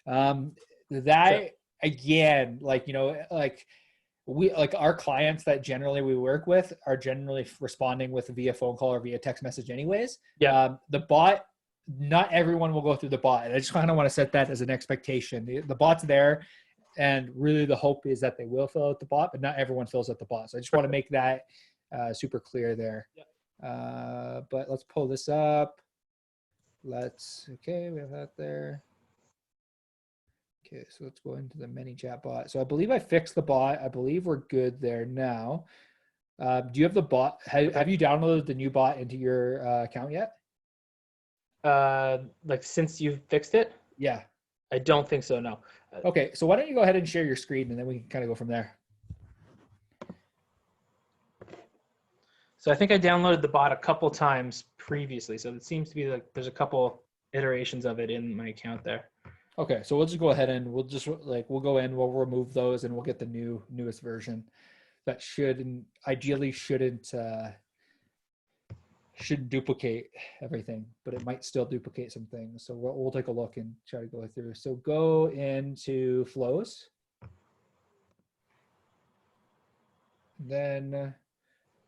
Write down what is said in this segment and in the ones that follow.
That again, like, like our clients that generally we work with are generally responding with via phone call or via text message anyways. Yeah. The bot, not everyone will go through the bot. And I just kind of want to set that as an expectation. The bot's there, and really the hope is that they will fill out the bot, but not everyone fills out the bot. So I just want to make that super clear there. But let's pull this up. Okay, we have that there. Okay, so let's go into the Manychat bot. So I believe I fixed the bot. I believe we're good there now. Do you have the bot? Have you downloaded the new bot into your account yet? Like since you fixed it? Yeah. I don't think so, no. Okay, so why don't you go ahead and share your screen, and then we can kind of go from there. So I think I downloaded the bot a couple times previously. So it seems to be like there's a couple iterations of it in my account there. Okay, so we'll just go ahead and we'll go in, we'll remove those, and we'll get the newest version that ideally shouldn't duplicate everything, but it might still duplicate some things. So we'll take a look and try to go through. So go into flows. Then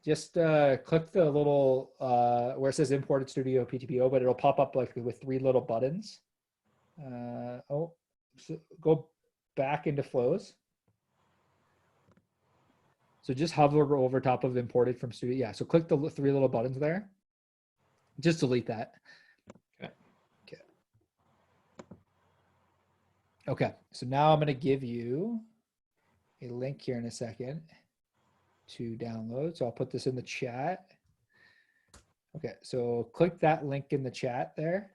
just click the little where it says imported studio PTPO, but it'll pop up like with 3 little buttons. So go back into flows. So just hover over top of imported from studio. Yeah, so click the 3 little buttons there. Just delete that. Okay, so now I'm going to give you a link here in a second to download. So I'll put this in the chat. Okay, so click that link in the chat there.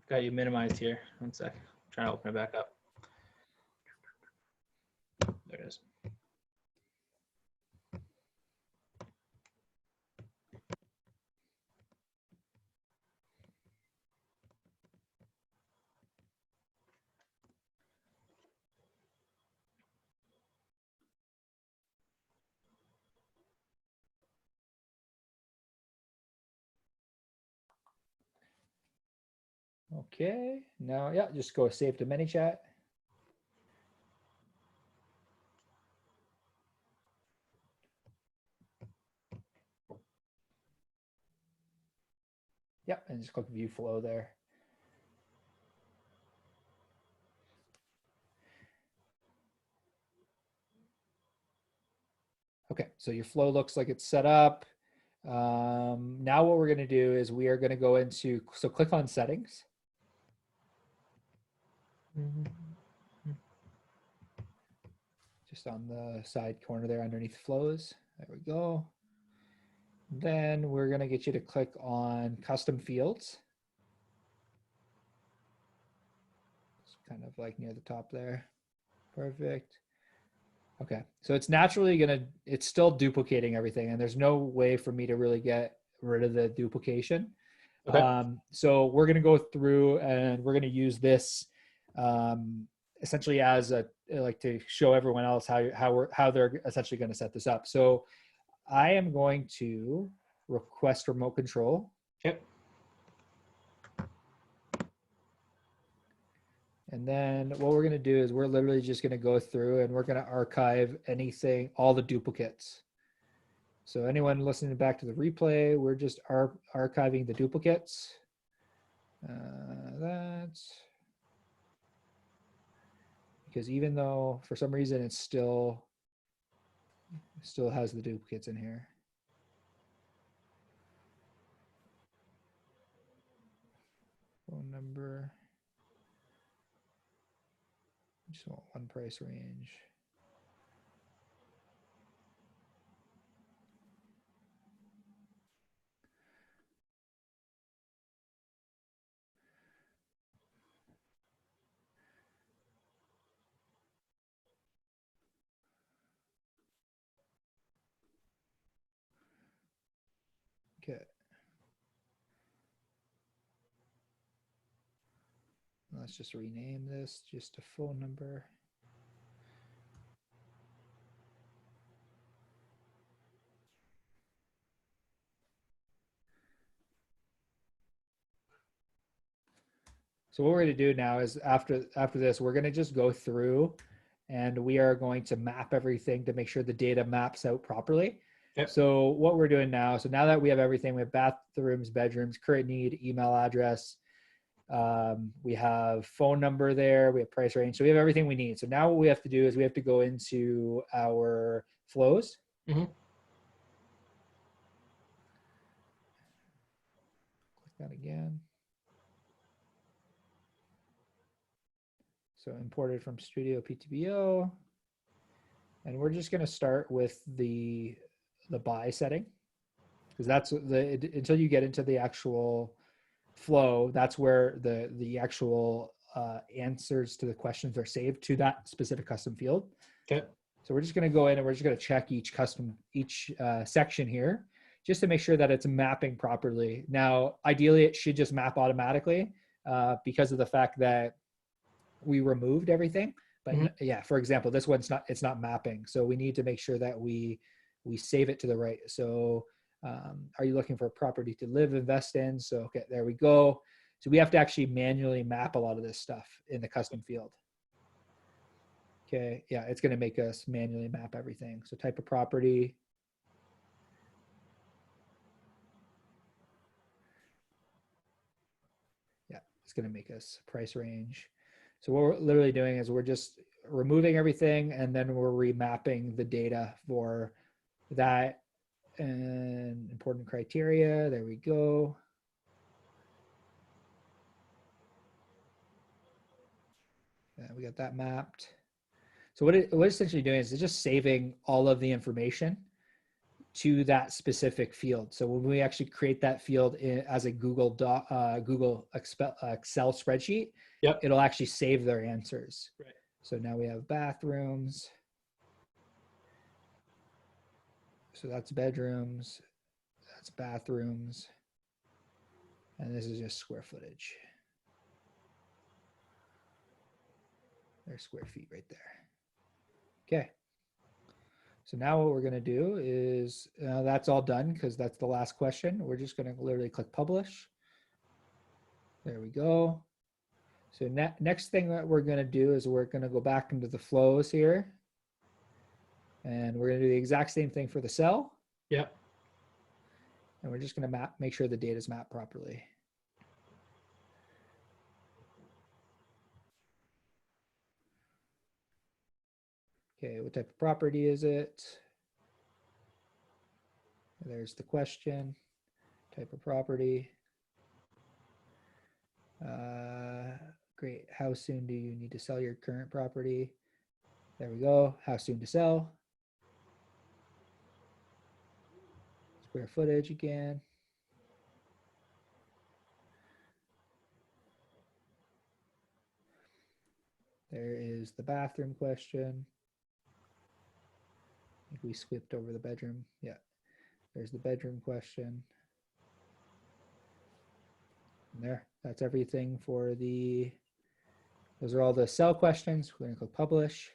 Got you minimized here. 1 sec. I'm trying to open it back up. There it is. Okay, now, yeah, just go save to Manychat. Yep, and just click view flow there. Okay, so your flow looks like it's set up. Now what we're going to do is we are going to go into, so click on settings. Just on the side corner there underneath flows. There we go. Then we're going to get you to click on custom fields. It's kind of like near the top there. Perfect. Okay, so it's naturally it's still duplicating everything, and there's no way for me to really get rid of the duplication. Okay. So we're gonna go through and we're gonna use this essentially as like to show everyone else how they're essentially gonna set this up. So I am going to request remote control. Yep. And then what we're going to do is we're literally just going to go through and we're going to archive anything, all the duplicates. So anyone listening back to the replay, we're just archiving the duplicates. That's because even though for some reason it still has the duplicates in here. Phone number. Just want one price range. Okay. Let's just rename this just a phone number. So what we're going to do now is after this, we're going to just go through and we are going to map everything to make sure the data maps out properly. Yep. So what we're doing now, so now that we have everything, we have bathrooms, bedrooms, current need, email address, we have phone number there, we have price range. So we have everything we need. So now what we have to do is we have to go into our flows. Mm-hmm. Click that again. So imported from Studio PTBO. And we're just going to start with the buy setting, because that's until you get into the actual flow, that's where the actual answers to the questions are saved to that specific custom field. Okay. So we're just going to go in and we're just going to check each section here just to make sure that it's mapping properly. Now, ideally, it should just map automatically because of the fact that we removed everything. But yeah, for example, this one's it's not mapping. So we need to make sure that we save it to the right. So are you looking for a property to live, invest in? So, okay, there we go. So we have to actually manually map a lot of this stuff in the custom field. Okay, yeah, it's going to make us manually map everything. So type of property. Yeah, it's going to make us price range. So what we're literally doing is we're just removing everything and then we're remapping the data for that. And important criteria, there we go. We got that mapped. So what it's essentially doing is it's just saving all of the information to that specific field. So when we actually create that field as a Google Excel spreadsheet, yep, it'll actually save their answers. Right. So now we have bathrooms. So that's bedrooms, that's bathrooms, and this is just square footage. There's square feet right there. Okay. So now what we're going to do is that's all done because that's the last question. We're just going to literally click publish. There we go. So next thing that we're going to do is we're going to go back into the flows here. And we're going to do the exact same thing for the cell. Yep. And we're just going to make sure the data is mapped properly. Okay, what type of property is it? There's the question, type of property. Great, how soon do you need to sell your current property? There we go, how soon to sell. Square footage again. There is the bathroom question. I think we skipped over the bedroom. Yeah, there's the bedroom question. And there, that's everything for those are all the cell questions. We're gonna click publish.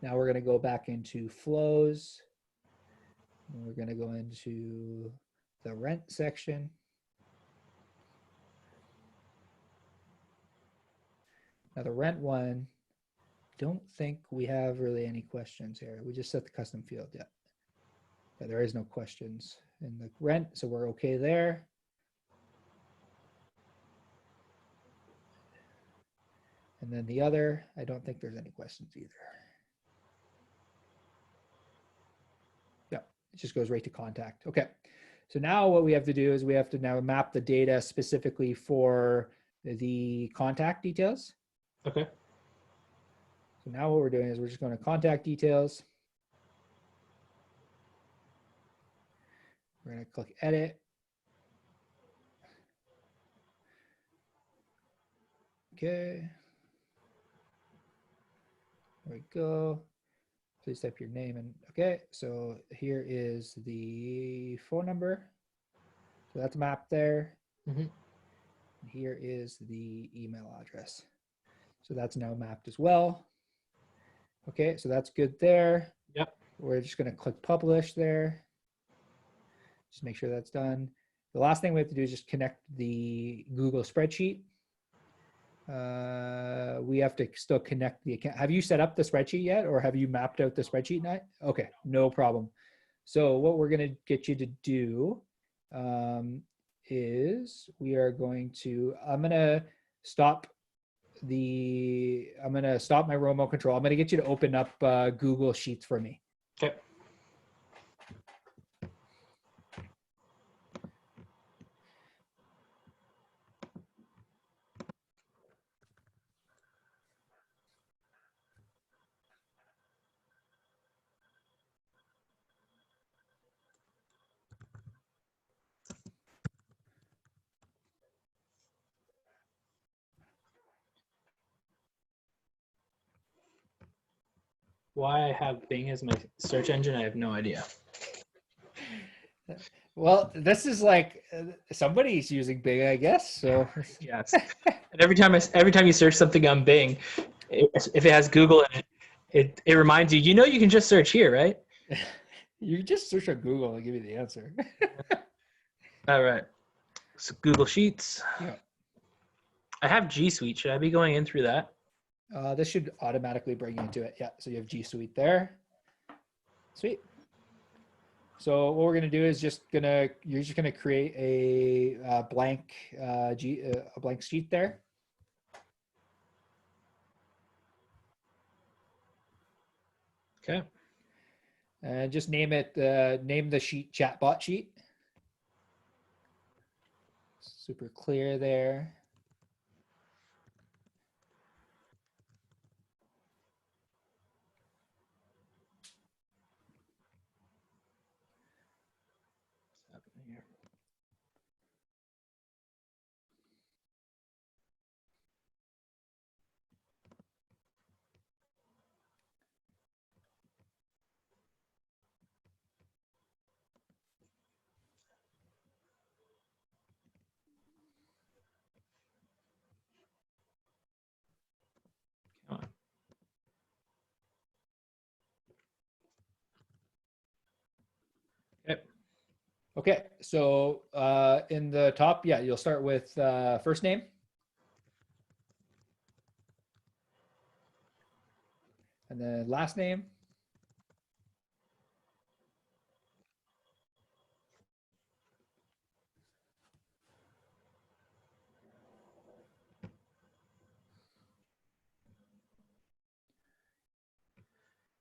Now we're gonna go back into flows. And we're gonna go into the rent section. Now the rent one, don't think we have really any questions here. We just set the custom field yet. Yeah, there is no questions in the rent, so we're okay there. And then the other, I don't think there's any questions either. Yeah, it just goes right to contact. Okay, so now what we have to do is we have to now map the data specifically for the contact details. Okay. So now what we're doing is we're just going to contact details. We're going to click edit. Okay. There we go. Please type your name in. Okay, so here is the phone number. So that's mapped there. Mm-hmm. Here is the email address. So that's now mapped as well. Okay, so that's good there. Yep. We're just going to click publish there. Just make sure that's done. The last thing we have to do is just connect the Google spreadsheet. We have to still connect the account. Have you set up the spreadsheet yet, or have you mapped out the spreadsheet now? Okay, no problem. So what we're going to get you to do is we are going to, I'm going to stop my remote control. I'm going to get you to open up Google Sheets for me. Okay. Why I have Bing as my search engine, I have no idea. Well, this is like somebody's using Bing, I guess. So Yes. And every time you search something on Bing, if it has Google in it, it reminds you. You can just search here, right? you just search on Google and give you the answer. All right. So Google Sheets. Yeah. I have G Suite. Should I be going in through that? This should automatically bring you into it. Yeah. So you have G Suite there. Sweet. So what we're going to do is you're just going to create a blank sheet there. Okay. And just name the sheet chatbot sheet. Super clear there. Yep. Okay, so in the top, yeah, you'll start with first name. And then last name.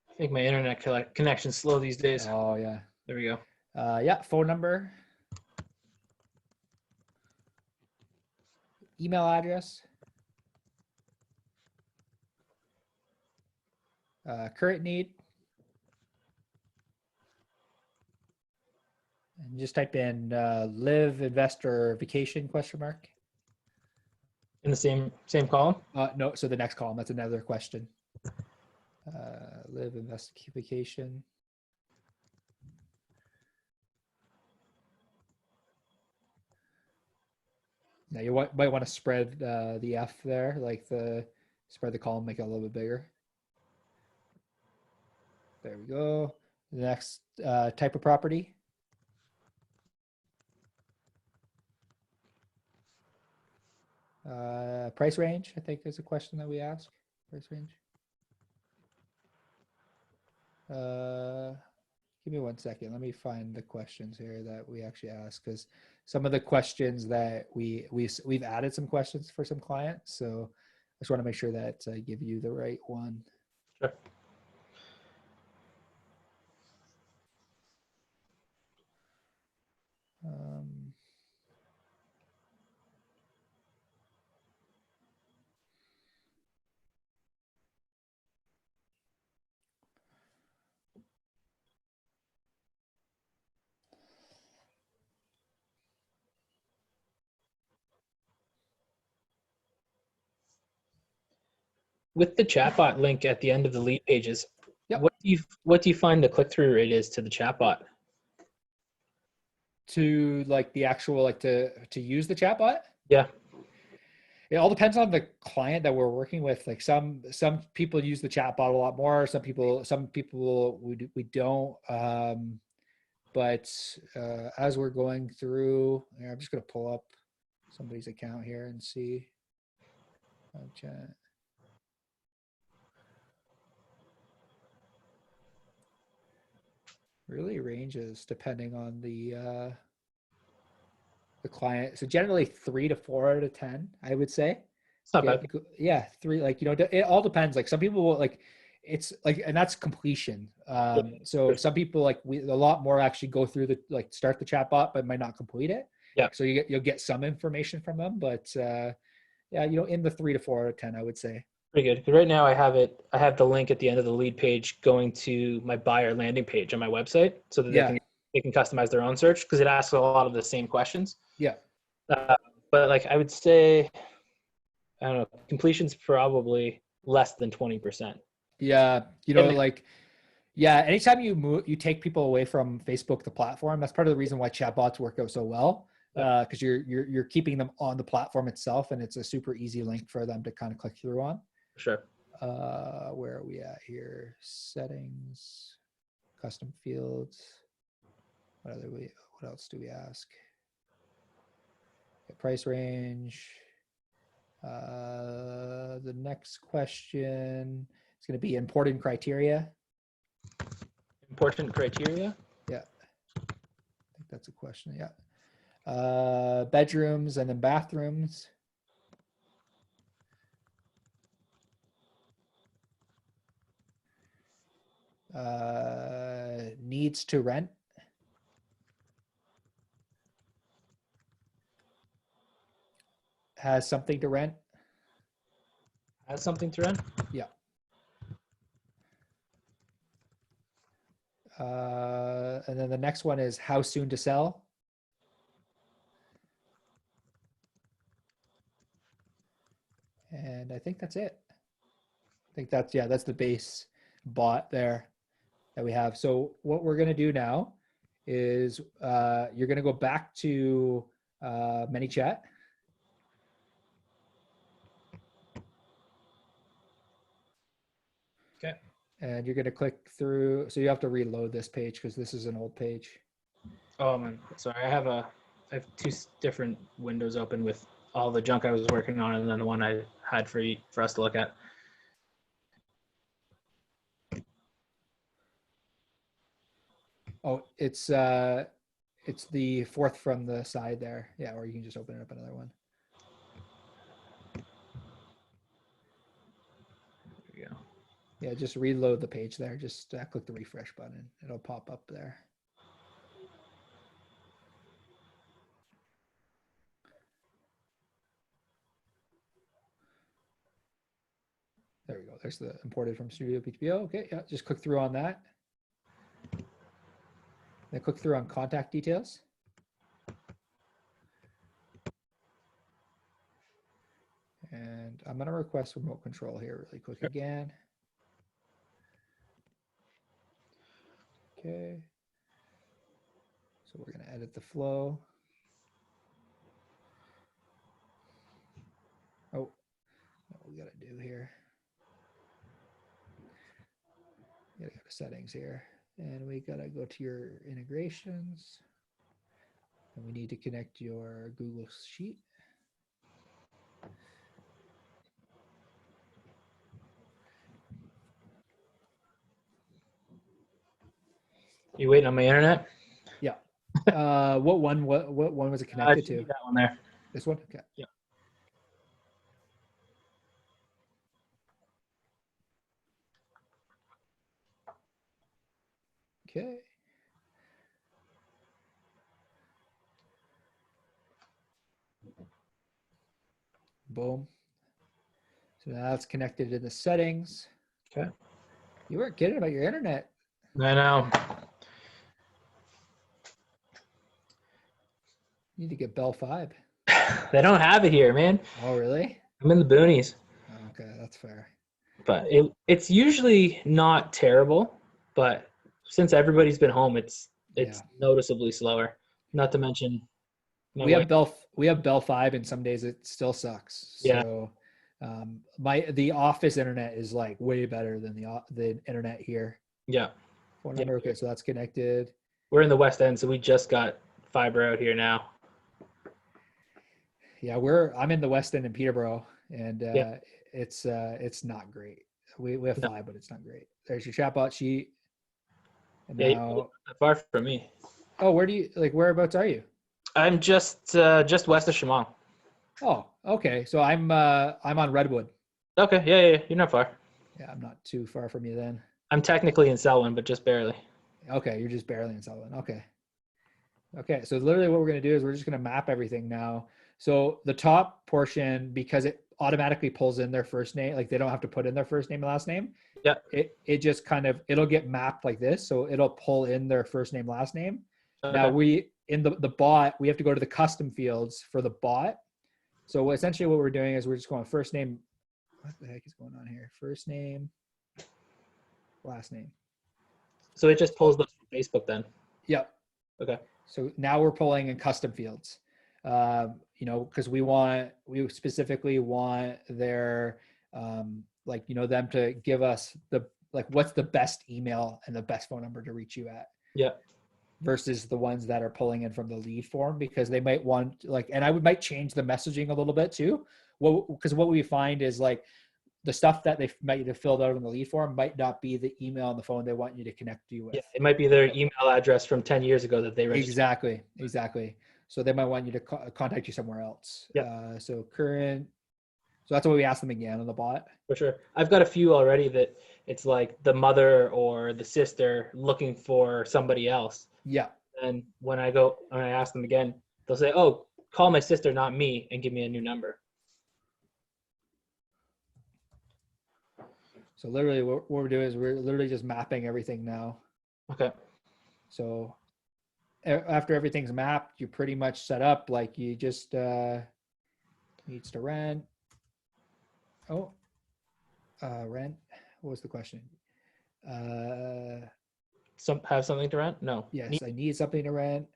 I think my internet connection's slow these days. Oh, yeah. There we go. Yeah, phone number. Email address. Current need. And just type in live, investor, vacation, question mark. In the same column? No, so the next column, that's another question. Live, invest, vacation. Now you might want to spread the F there, like spread the column, make it a little bit bigger. There we go. The next type of property. Price range, I think is a question that we ask. Price range. Give me 1 second. Let me find the questions here that we actually ask, because some of the questions that we've added some questions for some clients. So I just want to make sure that I give you the right one. Sure. With the chatbot link at the end of the lead pages, Yep. What do you find the click-through rate is to the chatbot? To like the actual to use the chatbot? Yeah. It all depends on the client that we're working with. Like some people use the chatbot a lot more. Some people we don't. But as we're going through, I'm just going to pull up somebody's account here and see. Chat. Really ranges depending on the client. So generally 3 to 4 out of 10, I would say. It's not bad. Yeah, 3. Like, it all depends. Like some people will like, it's like, and that's completion. So some people like a lot more actually go through like start the chatbot, but might not complete it. Yeah. So you'll get some information from them, but yeah, in the 3 to 4 out of 10, I would say. Pretty good. Because right now I have the link at the end of the lead page going to my buyer landing page on my website so that they can customize their own search because it asks a lot of the same questions. Yeah. But like I would say, I don't know, completion's probably less than 20%. Yeah. Anytime you take people away from Facebook, the platform, that's part of the reason why chatbots work out so well. Because you're keeping them on the platform itself, and it's a super easy link for them to kind of click through on. Sure. Where are we at here? Settings, custom fields. What else do we ask? Price range. The next question is going to be important criteria. Important criteria? Yeah. I think that's a question. Yeah. Bedrooms and then bathrooms. Needs to rent. Has something to rent. Has something to rent? Yeah. And then the next one is how soon to sell. And I think that's it. I think that's the base bot there that we have. So what we're going to do now is you're going to go back to Manychat. Okay. And you're going to click through. So you have to reload this page because this is an old page. Oh man, sorry. I have 2 different windows open with all the junk I was working on, and then the one I had for us to look at. Oh, it's the fourth from the side there. Yeah, or you can just open it up another one. There we go. Yeah, just reload the page there. Just click the refresh button. It'll pop up there. There we go. There's the imported from Studio PTPO. Okay, yeah, just click through on that. Then click through on contact details. And I'm going to request remote control here really quick again. Okay. So we're going to edit the flow. Oh, what we got to do here. You got to go to settings here. And we got to go to your integrations. And we need to connect your Google Sheet. You waiting on my internet? Yeah. What one was it connected to? That one there. This one? Okay. Yeah. Okay. Boom. So now it's connected to the settings. Okay. You weren't kidding about your internet. I know. You need to get Bell 5. They don't have it here, man. Oh, really? I'm in the boonies. Okay, that's fair. But it's usually not terrible, but since everybody's been home, it's noticeably slower. Not to mention we have Bell 5 and some days it still sucks. So the office internet is like way better than the internet here. Yeah. Phone number. Okay, so that's connected. We're in the West End, so we just got fiber out here now. Yeah, I'm in the West End in Peterborough, and Yeah. it's not great. We have No. five, but it's not great. There's your chatbot sheet, and Yeah, you're not now that far from me. oh, whereabouts are you? I'm just west of Chemong. Oh, okay. So I'm on Redwood. Okay, yeah, you're not far. Yeah, I'm not too far from you then. I'm technically in Selwyn, but just barely. Okay, you're just barely in Sullivan. Okay. Okay, so literally what we're going to do is we're just going to map everything now. So the top portion, because it automatically pulls in their first name, like they don't have to put in their first name and last name. Yeah. It just kind of, it'll get mapped like this. So it'll pull in their first name, last name. Now Okay. in the bot, we have to go to the custom fields for the bot. So essentially what we're doing is we're just going first name. What the heck is going on here? First name, last name. So it just pulls those from Facebook then. Yep. Okay. So now we're pulling in custom fields, because we specifically want their, them to give us what's the best email and the best phone number to reach you at Yeah. versus the ones that are pulling in from the lead form, because they might want and I might change the messaging a little bit too. Well, because what we find is the stuff that they might have filled out in the lead form might not be the email on the phone they want you to connect you with. Yeah. It might be their email address from 10 years ago that they registered. Exactly. So they might want you to contact you somewhere else. Yeah. So that's what we ask them again on the bot. For sure. I've got a few already that it's like the mother or the sister looking for somebody else. Yeah. And when I ask them again, they'll say, "Oh, call my sister, not me," and give me a new number. So literally what we're doing is we're literally just mapping everything now. Okay. So after everything's mapped, you're pretty much set up. Like you just needs to rent. Oh, rent. What was the question? Have something to rent? No. Yes, I need something to rent.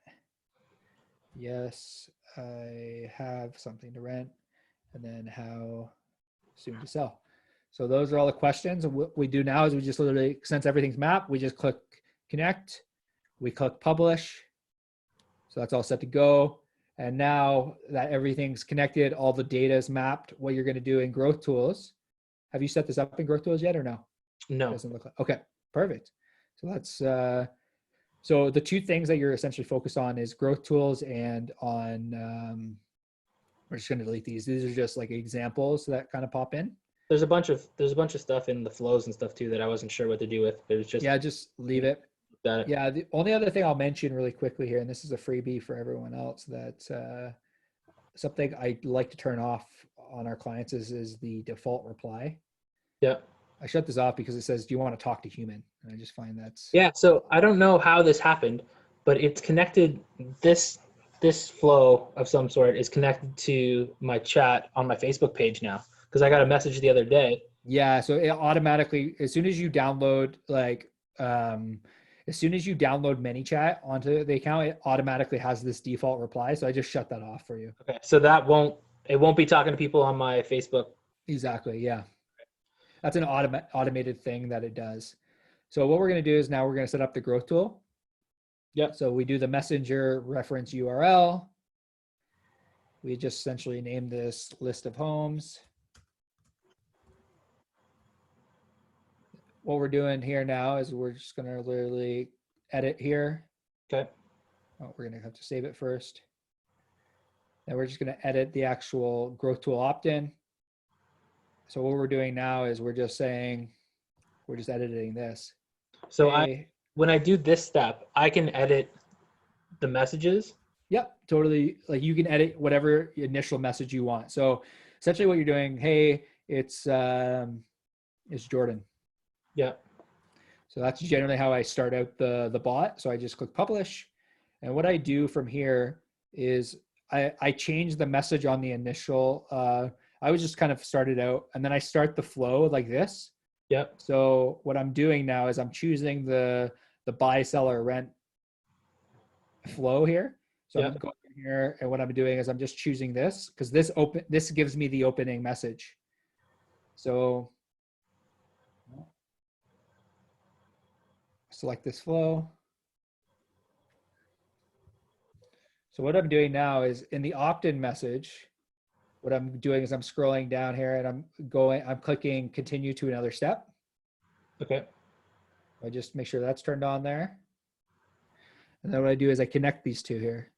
Yes, I have something to rent. And then how soon to sell. So those are all the questions. And what we do now is we just literally, since everything's mapped, we just click connect. We click publish. So that's all set to go. And now that everything's connected, all the data is mapped, what you're going to do in Growth Tools. Have you set this up in Growth Tools yet or no? No. Doesn't look like. Okay, perfect. So that's so the two things that you're essentially focused on is Growth Tools and on we're just going to delete these. These are just like examples that kind of pop in. There's a bunch of stuff in the flows and stuff too that I wasn't sure what to do with. It was just just leave it. Yeah, the only other thing I'll mention really quickly here, and this is a freebie for everyone else, that something I like to turn off on our clients is the default reply. Yeah. I shut this off because it says, "Do you want to talk to human?" And I just find that's So I don't know how this happened, but it's connected. This flow of some sort is connected to my chat on my Facebook page now because I got a message the other day. Yeah, so it automatically, as soon as you download Manychat onto the account, it automatically has this default reply. So I just shut that off for you. Okay, so it won't be talking to people on my Facebook. Exactly. Yeah, that's an automated thing that it does. So what we're going to do is now we're going to set up the growth tool. Yeah. So we do the messenger reference URL. We just essentially name this list of homes. What we're doing here now is we're just going to literally edit here. Okay. Oh, we're going to have to save it first. Then we're just going to edit the actual growth tool opt-in. So what we're doing now is we're just editing this. So when I do this step, I can edit the messages. Yep, totally. Like you can edit whatever initial message you want. So essentially what you're doing, hey, it's Jordan. Yeah. So that's generally how I start out the bot. So I just click publish. And what I do from here is I change the message on the initial. I was just kind of started out and then I start the flow like this. Yep. So what I'm doing now is I'm choosing the buy, sell, or rent flow here. So I'm going here, and what I'm doing is I'm just choosing this because this gives me the opening message. So select this flow. So what I'm doing now is in the opt-in message, what I'm doing is I'm scrolling down here and I'm clicking continue to another step. Okay. I just make sure that's turned on there. And then what I do is I connect these two here.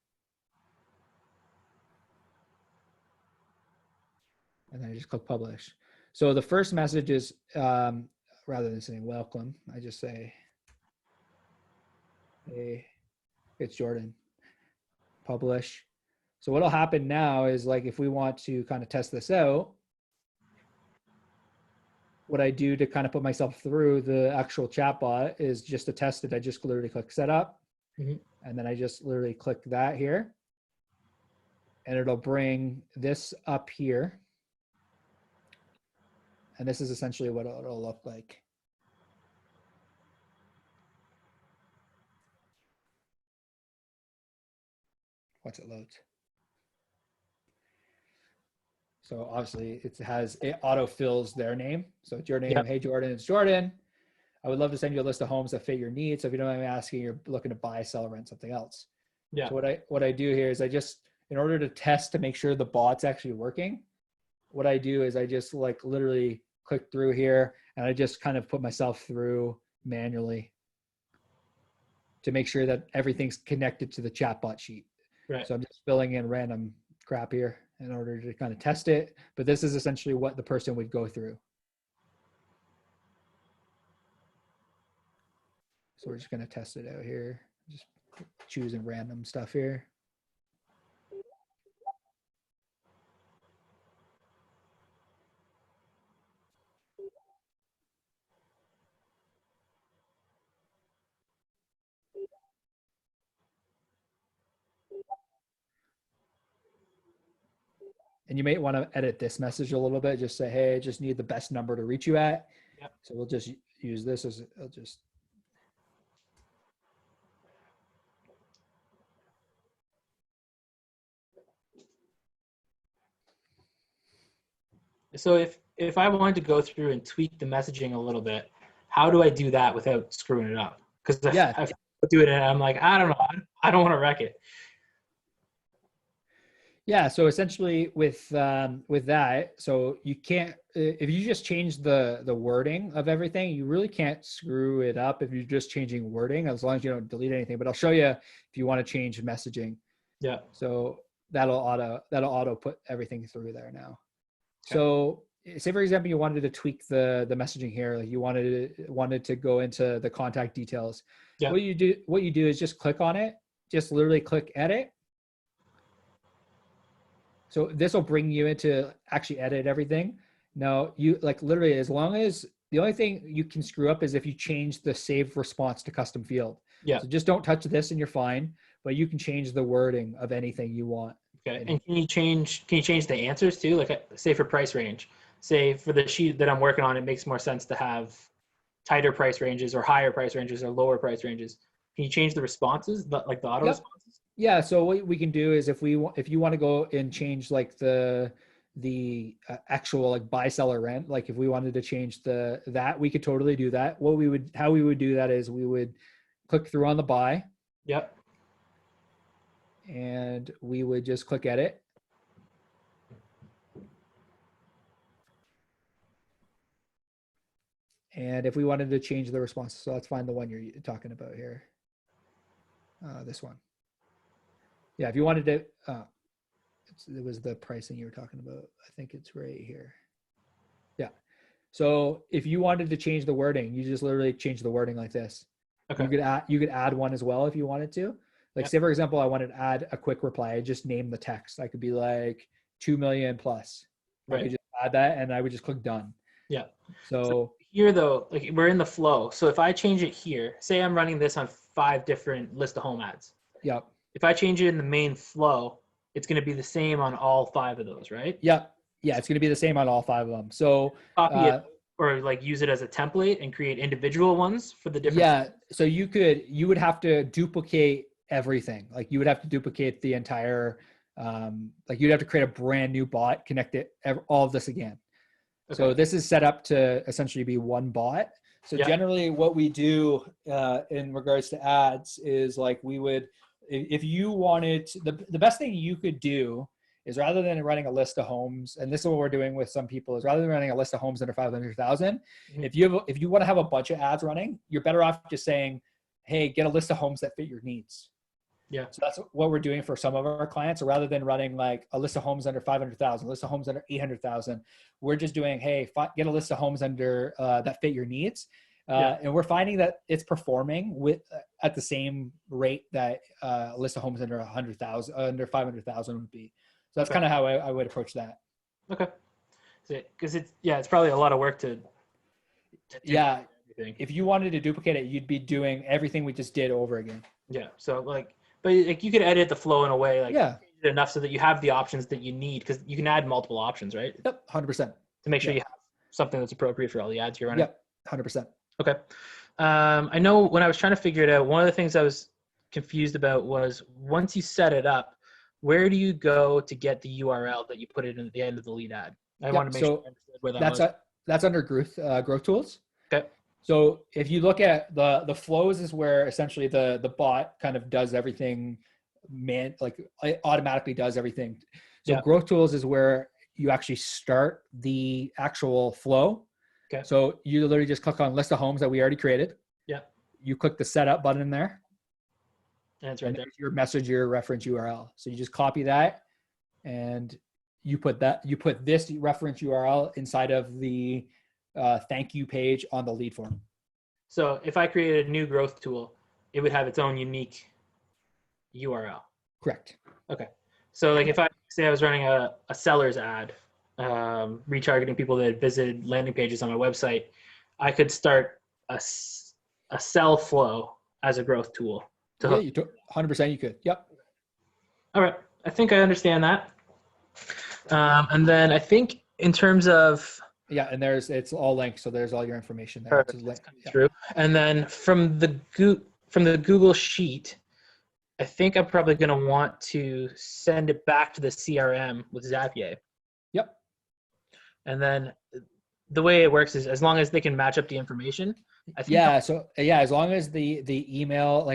And then I just click publish. So the first message is, rather than saying welcome, I just say, hey, it's Jordan, publish. So what'll happen now is like, if we want to kind of test this out, what I do to kind of put myself through the actual chatbot is just to test it. I just literally click setup, and then I just literally click that here, and it'll bring this up here. And this is essentially what it'll look like. Once it loads. So obviously it auto-fills their name. So it's your name. Yep. Hey, Jordan, it's Jordan. I would love to send you a list of homes that fit your needs. So if you don't mind me asking, you're looking to buy, sell, rent something else. Yeah. So what I do here is I just, in order to test to make sure the bot's actually working, what I do is I just like literally click through here and I just kind of put myself through manually to make sure that everything's connected to the chatbot sheet. Right. So I'm just filling in random crap here in order to kind of test it. But this is essentially what the person would go through. So we're just going to test it out here. Just choosing random stuff here. And you may want to edit this message a little bit. Just say, hey, I just need the best number to reach you at. Yep. So we'll just use this as, I'll just. So if I wanted to go through and tweak the messaging a little bit, how do I do that without screwing it up? Because I do it and I'm like, I don't know. I don't want to wreck it. Yeah, so essentially with that, so you can't, if you just change the wording of everything, you really can't screw it up if you're just changing wording, as long as you don't delete anything. But I'll show you if you want to change messaging. Yeah. So that'll auto put everything through there now. Okay. So say for example, you wanted to tweak the messaging here, like you wanted to go into the contact details. Yeah. What you do is just click on it, just literally click edit. So this will bring you into actually edit everything. Now you like literally, as long as the only thing you can screw up is if you change the save response to custom field. Yeah. So just don't touch this and you're fine, but you can change the wording of anything you want. Okay. And can you change the answers too? Like say for price range, say for the sheet that I'm working on, it makes more sense to have tighter price ranges or higher price ranges or lower price ranges. Can you change the responses, like the auto responses? Yeah, so what we can do is if you want to go and change like the actual like buy, sell, or rent, like if we wanted to change that, we could totally do that. How we would do that is we would click through on the buy. Yep. And we would just click edit. And if we wanted to change the response, so let's find the one you're talking about here. This one. Yeah, if you wanted to, it was the pricing you were talking about. I think it's right here. Yeah. So if you wanted to change the wording, you just literally change the wording like this. Okay. You could add one as well if you wanted to. Like say for example, I wanted to add a quick reply. I just name the text. I could be like 2 million plus. Right. I could just add that and I would just click done. Yeah. So here though, like we're in the flow. So if I change it here, say I'm running this on 5 different list of home ads. Yep. If I change it in the main flow, it's going to be the same on all 5 of those, right? Yep. Yeah, it's going to be the same on all 5 of them. So copy it or like use it as a template and create individual ones for the different. Yeah. So you would have to duplicate everything. Like you would have to duplicate the entire, like you'd have to create a brand new bot, connect it, all of this again. Okay. So this is set up to essentially be one bot. So generally what we do in regards to ads is like we would, if you wanted the best thing you could do is, rather than running a list of homes, and this is what we're doing with some people, is rather than running a list of homes under 500,000, if you want to have a bunch of ads running, you're better off just saying, hey, get a list of homes that fit your needs. Yeah. So that's what we're doing for some of our clients. So rather than running like a list of homes under 500,000, a list of homes under 800,000, we're just doing, hey, get a list of homes under that fit your needs. And we're finding that it's performing at the same rate that a list of homes under 100,000, under 500,000 would be. So that's kind of how I would approach that. Okay. Because it's probably a lot of work to do everything. If you wanted to duplicate it, you'd be doing everything we just did over again. Yeah. So but you could edit the flow in a way enough so that you have the options that you need, because you can add multiple options, right? Yep, 100%. To make sure you have something that's appropriate for all the ads you're running. Yep, 100%. Okay. I know when I was trying to figure it out, one of the things I was confused about was, once you set it up, where do you go to get the URL that you put it in at the end of the lead ad? I want to make sure I understood where that was. That's under growth tools. Okay. So if you look at the flows, is where essentially the bot kind of does everything, it automatically does everything. So growth tools is where you actually start the actual flow. Okay. So you literally just click on list of homes that we already created. Yeah. You click the setup button in there. And it's right there. Your message, your reference URL. So you just copy that, and you put this reference URL inside of the thank you page on the lead form. So if I created a new growth tool, it would have its own unique URL. Correct. Okay. So like if I say I was running a seller's ad, retargeting people that had visited landing pages on my website, I could start a sell flow as a growth tool. 100% you could. Yep. All right. I think I understand that. And then I think in terms of... Yeah, and it's all linked, so there's all your information there. Perfect. That's coming through. And then from the Google Sheet, I think I'm probably going to want to send it back to the CRM with Zapier. Yep. And then the way it works is, as long as they can match up the information, I think as long as the email,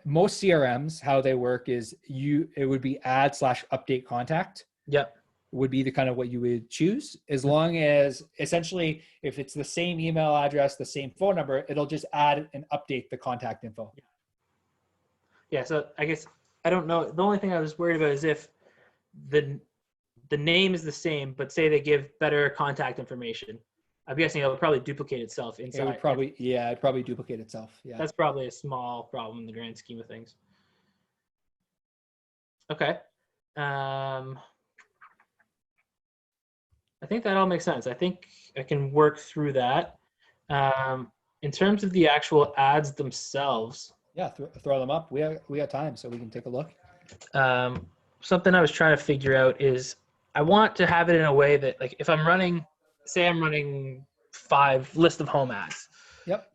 most CRMs, how they work is it would be add/update contact. Yep. Would be the kind of what you would choose, as long as essentially if it's the same email address, the same phone number, it'll just add and update the contact info. Yeah. So I guess, I don't know. The only thing I was worried about is if the name is the same, but say they give better contact information, I'm guessing it'll probably duplicate itself inside. It'd probably duplicate itself. Yeah. That's probably a small problem in the grand scheme of things. Okay. I think that all makes sense. I think I can work through that. In terms of the actual ads themselves. Yeah, throw them up. We got time, so we can take a look. Something I was trying to figure out is, I want to have it in a way that, like, if I'm running, say I'm running 5 list of home ads. Yep.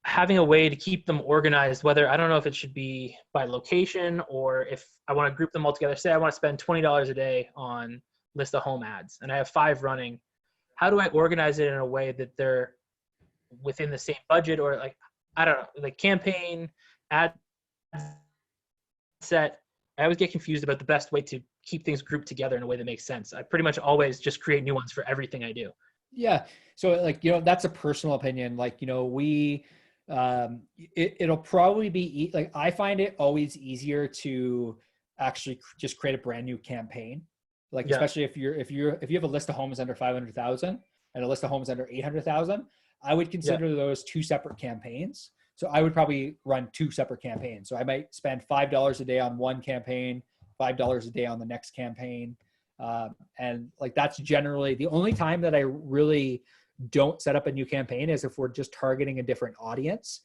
Having a way to keep them organized, whether, I don't know if it should be by location, or if I want to group them all together. Say I want to spend $20 a day on list of home ads, and I have 5 running. How do I organize it in a way that they're within the same budget, or I don't know, like campaign, ad set? I always get confused about the best way to keep things grouped together in a way that makes sense. I pretty much always just create new ones for everything I do. Yeah. So that's a personal opinion. It'll probably be I find it always easier to actually just create a brand new campaign. Especially if you have a list of homes under 500,000 and a list of homes under 800,000, I would consider those 2 separate campaigns. So I would probably run 2 separate campaigns. So I might spend $5 a day on one campaign, $5 a day on the next campaign. And that's generally the only time that I really don't set up a new campaign is if we're just targeting a different audience.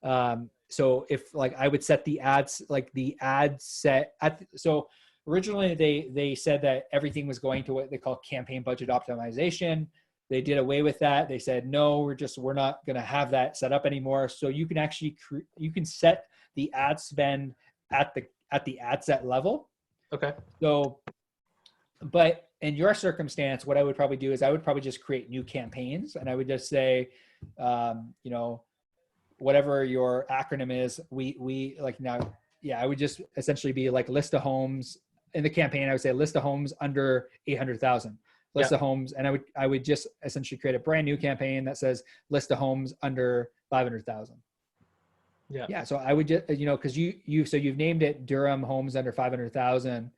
So if I would set the ads, the ad set so originally they said that everything was going to what they call campaign budget optimization. They did away with that. They said, no, we're not going to have that set up anymore. So you can actually, you can set the ad spend at the ad set level. Okay. So, but in your circumstance, what I would probably do is I would probably just create new campaigns, and I would just say, whatever your acronym is, we now I would just essentially be like list of homes in the campaign. I would say list of homes under 800,000, list Yeah. of homes. And I would just essentially create a brand new campaign that says list of homes under 500,000. Yeah. Yeah. So I would just, cause so you've named it Durham homes under 500,000,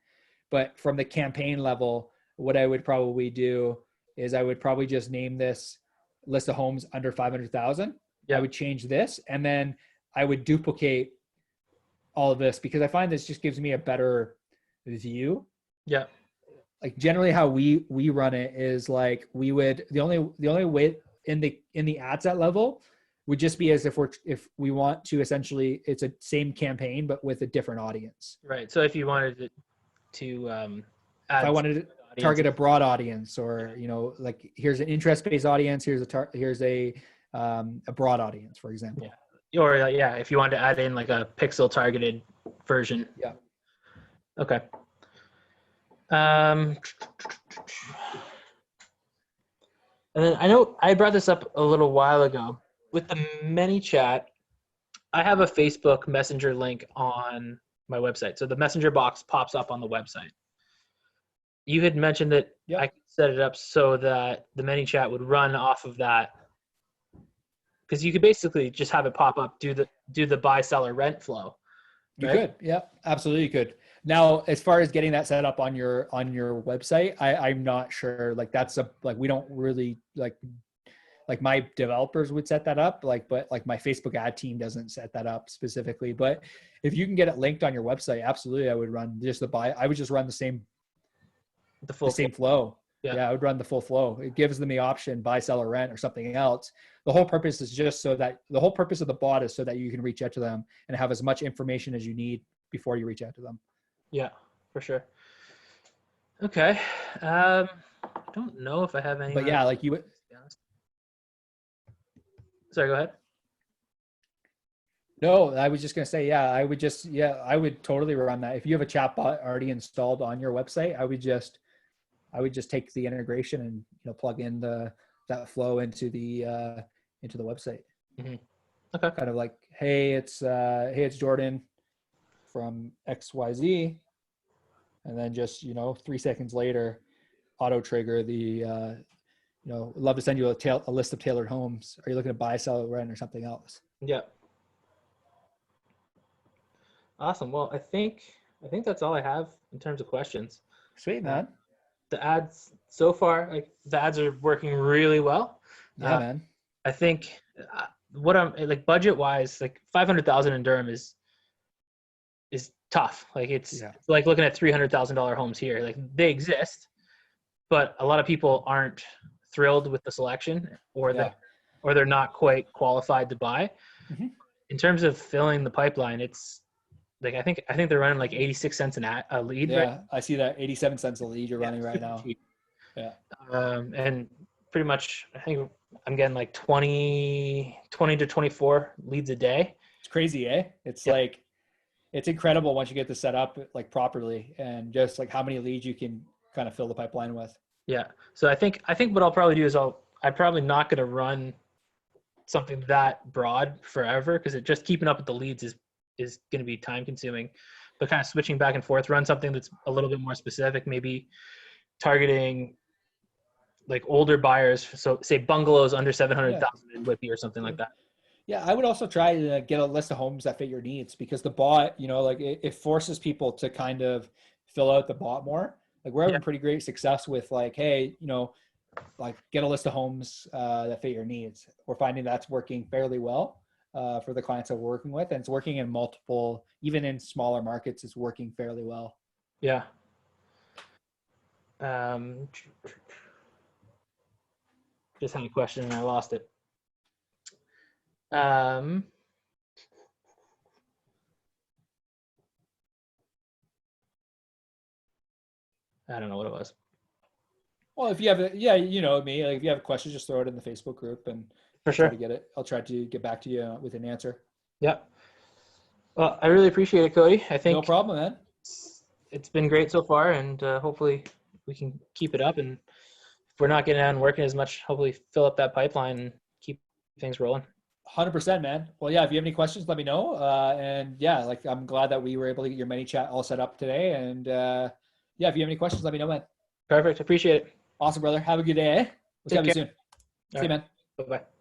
but from the campaign level, what I would probably do is I would probably just name this list of homes under 500,000. Yeah. I would change this, and then I would duplicate all of this, because I find this just gives me a better view. Yeah. Like generally how we run it is like we would, the only way in the ad set level would just be as if we want to essentially, it's a same campaign, but with a different audience. Right. So if you wanted to If I wanted to target a broad audience, or, like here's an interest-based audience, here's a broad audience, for example. Yeah. Or if you wanted to add in like a pixel targeted version. Yeah. Okay. And then I know I brought this up a little while ago with the Manychat. I have a Facebook Messenger link on my website, so the Messenger box pops up on the website. You had mentioned that I could set it up so that the Manychat would run off of that, because you could basically just have it pop up, do the buy, sell, or rent flow. Right? You could, yeah, absolutely, you could. Now, as far as getting that set up on your website, I'm not sure. Like we don't really like my developers would set that up, but like my Facebook ad team doesn't set that up specifically. But if you can get it linked on your website, absolutely, I would run just the buy. I would just run the same flow. Yeah, I would run the full flow. It gives them the option buy, sell, or rent, or something else. The whole purpose is just the whole purpose of the bot is so that you can reach out to them and have as much information as you need before you reach out to them. Yeah, for sure. Okay. I don't know if I have any. But yeah, like you would. Sorry, go ahead. No, I was just going to say, I would totally run that. If you have a chat bot already installed on your website, I would just take the integration and, plug in that flow into the website. Mm-hmm. Okay. Kind of like, hey, it's Jordan from XYZ. And then just, 3 seconds later, auto trigger the, love to send you a list of tailored homes. Are you looking to buy, sell, rent, or something else? Yeah. Awesome. Well, I think that's all I have in terms of questions. Sweet, man. The ads so far, the ads are working really well. Yeah, man. I think what I'm like budget wise, like 500,000 in Durham is tough. Like it's like looking at $300,000 homes here. Like they exist, but a lot of people aren't thrilled with the selection, or they're not quite qualified to buy. Mm-hmm. In terms of filling the pipeline, it's like I think they're running like 86 cents a lead. Yeah, right? I see that 87 cents a lead you're running right now. Cheap. Yeah. And pretty much I think I'm getting like 20 to 24 leads a day. It's crazy, eh? It's like it's incredible once you get this set up like properly, and just like how many leads you can kind of fill the pipeline with. Yeah. So I think what I'll probably do is I'm probably not going to run something that broad forever, because it just keeping up with the leads is going to be time consuming. But kind of switching back and forth, run something that's a little bit more specific, maybe targeting like older buyers. So say bungalows under 700,000 in Whippy or something like that. Yeah, I would also try to get a list of homes that fit your needs, because the bot, like it forces people to kind of fill out the bot more. Like we're having pretty great success with like, hey, like get a list of homes that fit your needs. We're finding that's working fairly well for the clients that we're working with, and it's working in multiple, even in smaller markets, it's working fairly well. Yeah. Just had a question and I lost it. I don't know what it was. Well, if you have me, like if you have a question, just throw it in the Facebook group, and for sure I'll try to get back to you with an answer. Yeah. Well, I really appreciate it, Cody. I think no problem, man. It's been great so far, and hopefully we can keep it up. And if we're not getting out and working as much, hopefully fill up that pipeline and keep things rolling. 100%, man. Well, yeah, if you have any questions, let me know. And yeah, like I'm glad that we were able to get your Manychat all set up today. And yeah, if you have any questions, let me know, man. Perfect. Appreciate it. Awesome, brother. Have a good day. Eh? We'll Take talk to you care. soon. All See you, right. man. Bye-bye.